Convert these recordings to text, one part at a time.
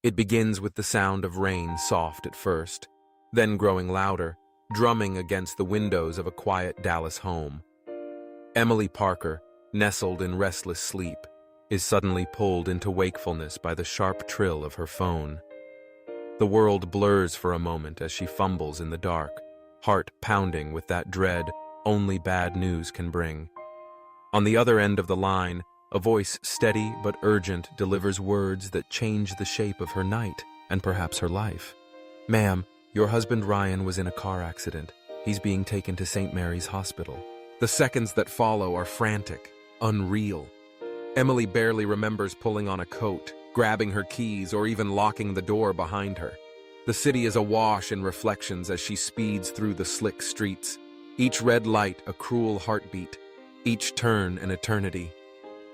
It begins with the sound of rain, soft at first, then growing louder, drumming against the windows of a quiet Dallas home. Emily Parker, nestled in restless sleep, is suddenly pulled into wakefulness by the sharp trill of her phone. The world blurs for a moment as she fumbles in the dark, heart pounding with that dread only bad news can bring. On the other end of the line, a voice steady but urgent delivers words that change the shape of her night and perhaps her life. "Ma'am, your husband Ryan was in a car accident. He's being taken to St. Mary's Hospital." The seconds that follow are frantic, unreal. Emily barely remembers pulling on a coat, grabbing her keys, or even locking the door behind her. The city is awash in reflections as she speeds through the slick streets, each red light a cruel heartbeat, each turn an eternity.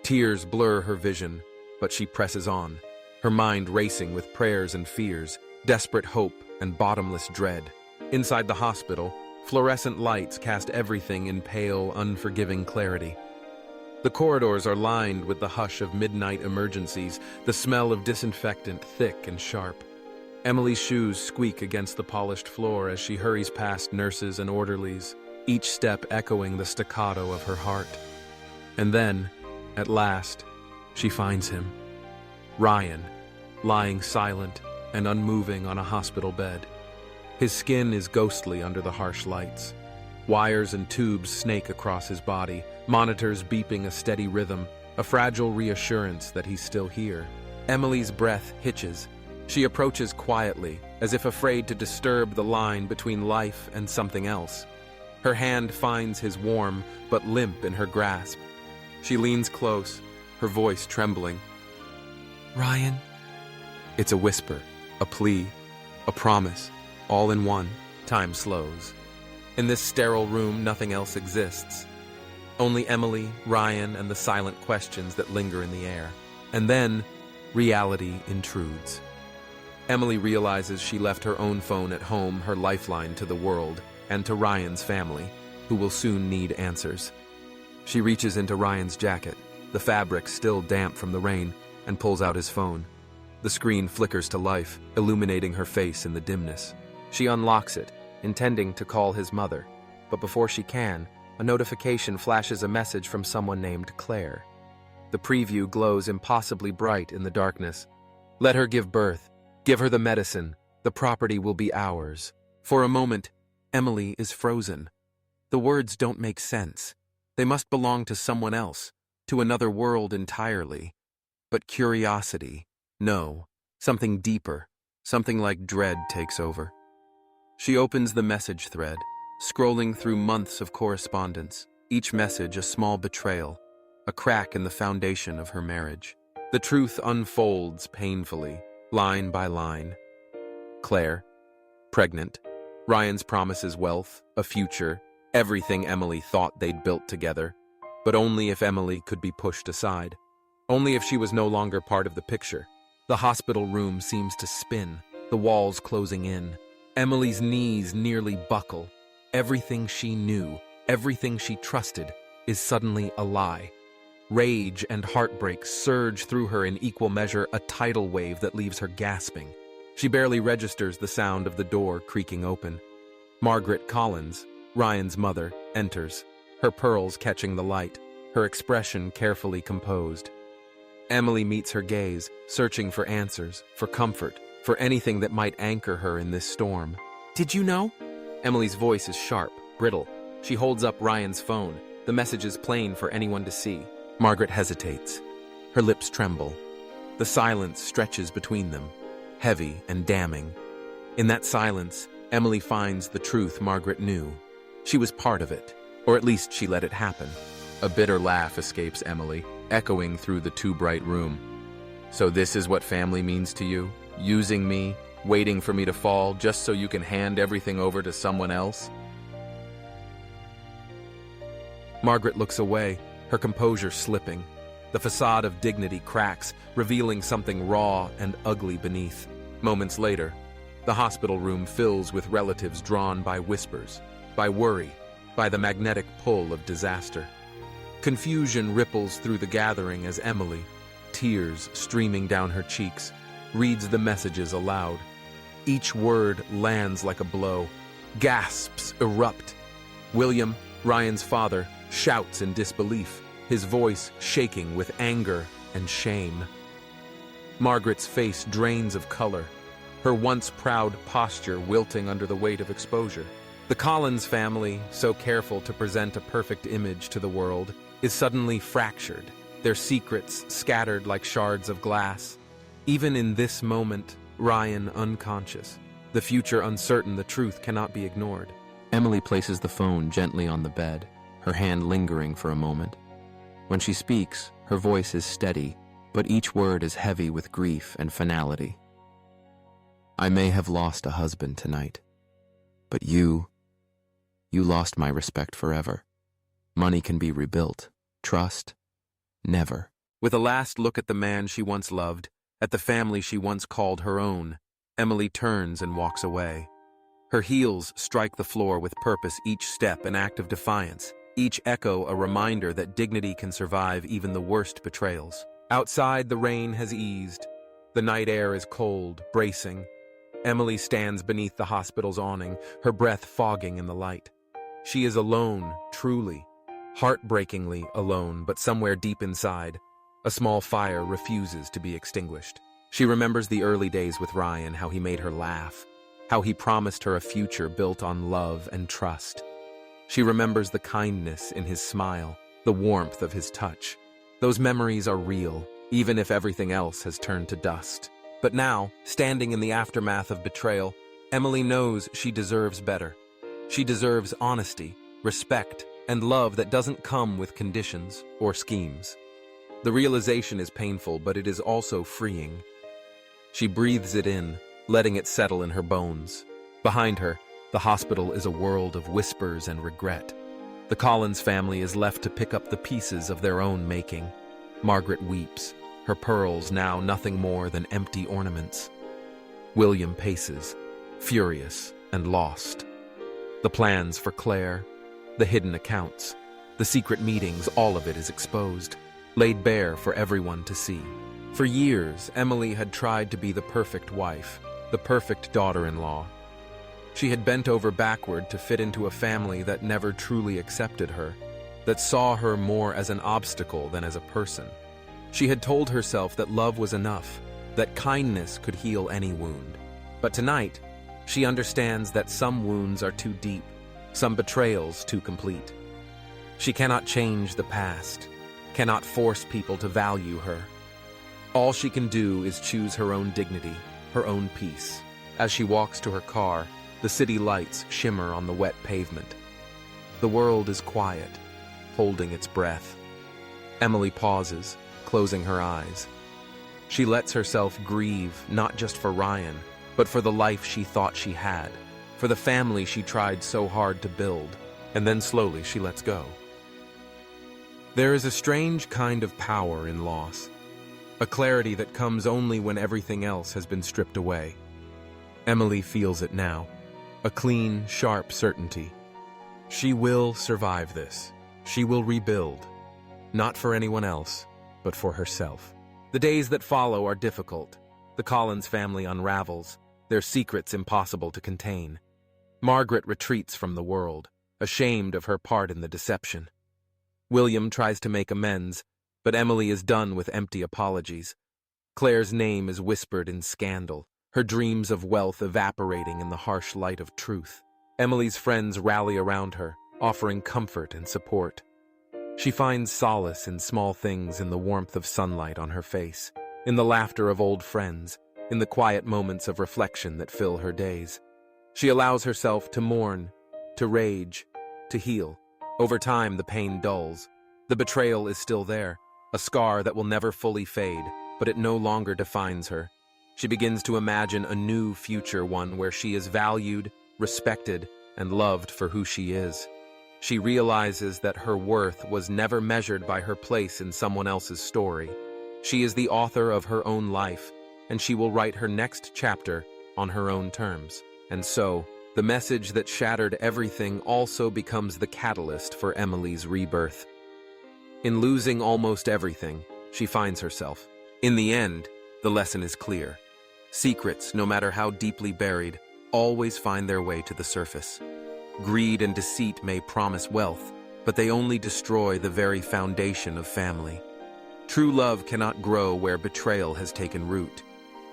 Tears blur her vision, but she presses on, her mind racing with prayers and fears, desperate hope and bottomless dread. Inside the hospital, fluorescent lights cast everything in pale, unforgiving clarity. The corridors are lined with the hush of midnight emergencies, the smell of disinfectant thick and sharp. Emily's shoes squeak against the polished floor as she hurries past nurses and orderlies, each step echoing the staccato of her heart. And then, at last, she finds him. Ryan, lying silent and unmoving on a hospital bed. His skin is ghostly under the harsh lights. Wires and tubes snake across his body, monitors beeping a steady rhythm, a fragile reassurance that he's still here. Emily's breath hitches. She approaches quietly, as if afraid to disturb the line between life and something else. Her hand finds his warm, but limp in her grasp. She leans close, her voice trembling. "Ryan?" It's a whisper, a plea, a promise, all in one. Time slows. In this sterile room, nothing else exists. Only Emily, Ryan, and the silent questions that linger in the air. And then, reality intrudes. Emily realizes she left her own phone at home, her lifeline to the world, and to Ryan's family, who will soon need answers. She reaches into Ryan's jacket, the fabric still damp from the rain, and pulls out his phone. The screen flickers to life, illuminating her face in the dimness. She unlocks it, intending to call his mother, but before she can, a notification flashes a message from someone named Claire. The preview glows impossibly bright in the darkness. "Let her give birth. Give her the medicine. The property will be ours." For a moment, Emily is frozen. The words don't make sense. They must belong to someone else, to another world entirely. But curiosity, no, something deeper, something like dread takes over. She opens the message thread, scrolling through months of correspondence, each message a small betrayal, a crack in the foundation of her marriage. The truth unfolds painfully, line by line. Claire, pregnant. Ryan's promises wealth, a future, everything Emily thought they'd built together. But only if Emily could be pushed aside. Only if she was no longer part of the picture. The hospital room seems to spin, the walls closing in. Emily's knees nearly buckle. Everything she knew, everything she trusted, is suddenly a lie. Rage and heartbreak surge through her in equal measure, a tidal wave that leaves her gasping. She barely registers the sound of the door creaking open. Margaret Collins, Ryan's mother, enters, her pearls catching the light, her expression carefully composed. Emily meets her gaze, searching for answers, for comfort, for anything that might anchor her in this storm. "Did you know?" Emily's voice is sharp, brittle. She holds up Ryan's phone. The message is plain for anyone to see. Margaret hesitates. Her lips tremble. The silence stretches between them, heavy and damning. In that silence, Emily finds the truth Margaret knew. She was part of it, or at least she let it happen. A bitter laugh escapes Emily, echoing through the too bright room. "So this is what family means to you? Using me, waiting for me to fall just so you can hand everything over to someone else?" Margaret looks away, her composure slipping. The facade of dignity cracks, revealing something raw and ugly beneath. Moments later, the hospital room fills with relatives drawn by whispers, by worry, by the magnetic pull of disaster. Confusion ripples through the gathering as Emily, tears streaming down her cheeks, reads the messages aloud. Each word lands like a blow. Gasps erupt. William, Ryan's father, shouts in disbelief, his voice shaking with anger and shame. Margaret's face drains of color, her once proud posture wilting under the weight of exposure. The Collins family, so careful to present a perfect image to the world, is suddenly fractured, their secrets scattered like shards of glass. Even in this moment, Ryan unconscious, the future uncertain, the truth cannot be ignored. Emily places the phone gently on the bed, her hand lingering for a moment. When she speaks, her voice is steady, but each word is heavy with grief and finality. I may have lost a husband tonight, but you lost my respect forever. Money can be rebuilt. Trust, never. With a last look at the man she once loved, at the family she once called her own, Emily turns and walks away. Her heels strike the floor with purpose, each step an act of defiance, each echo a reminder that dignity can survive even the worst betrayals. Outside, the rain has eased. The night air is cold, bracing. Emily stands beneath the hospital's awning, her breath fogging in the light. She is alone, truly, heartbreakingly alone, but somewhere deep inside, a small fire refuses to be extinguished. She remembers the early days with Ryan, how he made her laugh, how he promised her a future built on love and trust. She remembers the kindness in his smile, the warmth of his touch. Those memories are real, even if everything else has turned to dust. But now, standing in the aftermath of betrayal, Emily knows she deserves better. She deserves honesty, respect, and love that doesn't come with conditions or schemes. The realization is painful, but it is also freeing. She breathes it in, letting it settle in her bones. Behind her, the hospital is a world of whispers and regret. The Collins family is left to pick up the pieces of their own making. Margaret weeps, her pearls now nothing more than empty ornaments. William paces, furious and lost. The plans for Claire, the hidden accounts, the secret meetings, all of it is exposed, laid bare for everyone to see. For years, Emily had tried to be the perfect wife, the perfect daughter-in-law. She had bent over backward to fit into a family that never truly accepted her, that saw her more as an obstacle than as a person. She had told herself that love was enough, that kindness could heal any wound. But tonight, she understands that some wounds are too deep, some betrayals too complete. She cannot change the past, cannot force people to value her. All she can do is choose her own dignity, her own peace. As she walks to her car, the city lights shimmer on the wet pavement. The world is quiet, holding its breath. Emily pauses, closing her eyes. She lets herself grieve not just for Ryan, but for the life she thought she had, for the family she tried so hard to build, and then slowly she lets go. There is a strange kind of power in loss, a clarity that comes only when everything else has been stripped away. Emily feels it now, a clean, sharp certainty. She will survive this. She will rebuild, not for anyone else, but for herself. The days that follow are difficult. The Collins family unravels, their secrets impossible to contain. Margaret retreats from the world, ashamed of her part in the deception. William tries to make amends, but Emily is done with empty apologies. Claire's name is whispered in scandal, her dreams of wealth evaporating in the harsh light of truth. Emily's friends rally around her, offering comfort and support. She finds solace in small things, in the warmth of sunlight on her face, in the laughter of old friends, in the quiet moments of reflection that fill her days. She allows herself to mourn, to rage, to heal. Over time, the pain dulls. The betrayal is still there, a scar that will never fully fade, but it no longer defines her. She begins to imagine a new future, one where she is valued, respected, and loved for who she is. She realizes that her worth was never measured by her place in someone else's story. She is the author of her own life, and she will write her next chapter on her own terms. And so, the message that shattered everything also becomes the catalyst for Emily's rebirth. In losing almost everything, she finds herself. In the end, the lesson is clear. Secrets, no matter how deeply buried, always find their way to the surface. Greed and deceit may promise wealth, but they only destroy the very foundation of family. True love cannot grow where betrayal has taken root.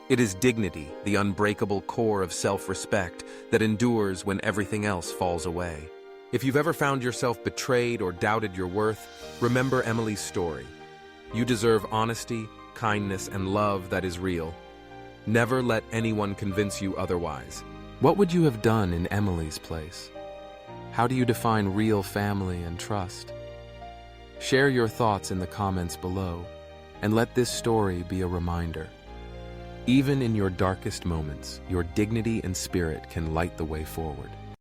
It is dignity, the unbreakable core of self-respect, that endures when everything else falls away. If you've ever found yourself betrayed or doubted your worth, remember Emily's story. You deserve honesty, kindness, and love that is real. Never let anyone convince you otherwise. What would you have done in Emily's place? How do you define real family and trust? Share your thoughts in the comments below, and let this story be a reminder. Even in your darkest moments, your dignity and spirit can light the way forward.